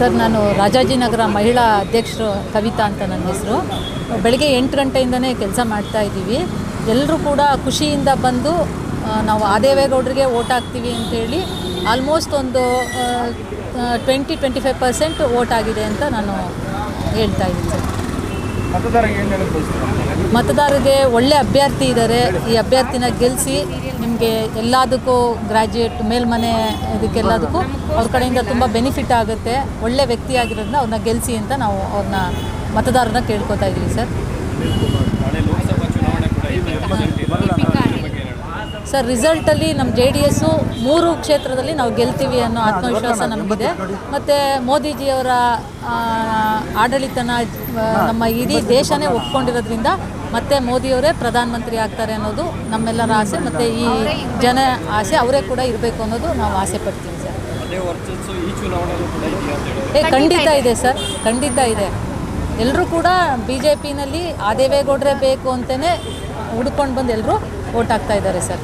Sir, ನಾನು ರಾಜಾಜಿನಗರ ಮಹಿಳಾ ಅಧ್ಯಕ್ಷರು ಕವಿತಾ ಅಂತ ನನ್ನ ಹೆಸರು. ಬೆಳಗ್ಗೆ 8 ಗಂಟೆಯಿಂದನೇ ಕೆಲಸ ಮಾಡ್ತಾ ಇದ್ದೀವಿ. ಎಲ್ಲರೂ ಕೂಡ ಖುಷಿಯಿಂದ ಬಂದು ನಾವು ಆದೇವೇಗೌಡರಿಗೆ ವೋಟ್ ಹಾಕ್ತೀವಿ ಅಂತೇಳಿ ಆಲ್ಮೋಸ್ಟ್ ಒಂದು 20-25% ವೋಟ್ ಆಗಿದೆ ಅಂತ ನಾನು ಹೇಳ್ತಾ ಇದ್ದೀನಿ ಸರ್. ಮತದಾರರಿಗೆ ಒಳ್ಳೆ ಅಭ್ಯರ್ಥಿ ಇದ್ದಾರೆ. ಈ ಅಭ್ಯರ್ಥಿನ ಗೆಲ್ಲಿಸಿ ನಿಮಗೆ ಎಲ್ಲದಕ್ಕೂ ಗ್ರ್ಯಾಜುಯೇಟ್ ಮೇಲ್ಮನೆ ಇದಕ್ಕೆಲ್ಲದಕ್ಕೂ ಅವ್ರ ಕಡೆಯಿಂದ ತುಂಬ ಬೆನಿಫಿಟ್ ಆಗುತ್ತೆ. ಒಳ್ಳೆ ವ್ಯಕ್ತಿ ಆಗಿರೋದ್ರಿಂದ ಅವ್ರನ್ನ ಗೆಲ್ಲಿಸಿ ಅಂತ ನಾವು ಅವ್ರನ್ನ ಮತದಾರರನ್ನ ಕೇಳ್ಕೊತಾ ಇದ್ದೀವಿ ಸರ್. ಸರ್, ರಿಸಲ್ಟಲ್ಲಿ ನಮ್ಮ JDS 3 ಕ್ಷೇತ್ರದಲ್ಲಿ ನಾವು ಗೆಲ್ತೀವಿ ಅನ್ನೋ ಆತ್ಮವಿಶ್ವಾಸ ನಮಗಿದೆ. ಮತ್ತು ಮೋದಿಜಿಯವರ ಆಡಳಿತನ ನಮ್ಮ ಇಡೀ ದೇಶನೇ ಒಪ್ಕೊಂಡಿರೋದ್ರಿಂದ ಮತ್ತೆ ಮೋದಿಯವರೇ ಪ್ರಧಾನಮಂತ್ರಿ ಆಗ್ತಾರೆ ಅನ್ನೋದು ನಮ್ಮೆಲ್ಲರ ಆಸೆ. ಮತ್ತು ಈ ಜನ ಆಸೆ ಅವರೇ ಕೂಡ ಇರಬೇಕು ಅನ್ನೋದು ನಾವು ಆಸೆ ಪಡ್ತೀವಿ ಸರ್. ಖಂಡಿತ ಇದೆ ಸರ್, ಖಂಡಿತ ಇದೆ. ಎಲ್ಲರೂ ಕೂಡ BJPನಲ್ಲಿ ಆದೇವೇಗೌಡರೇ ಬೇಕು ಅಂತಲೇ ಹುಡ್ಕೊಂಡು ಬಂದು ಎಲ್ಲರೂ ವೋಟ್ ಹಾಕ್ತಾ ಇದ್ದಾರೆ ಸರ್.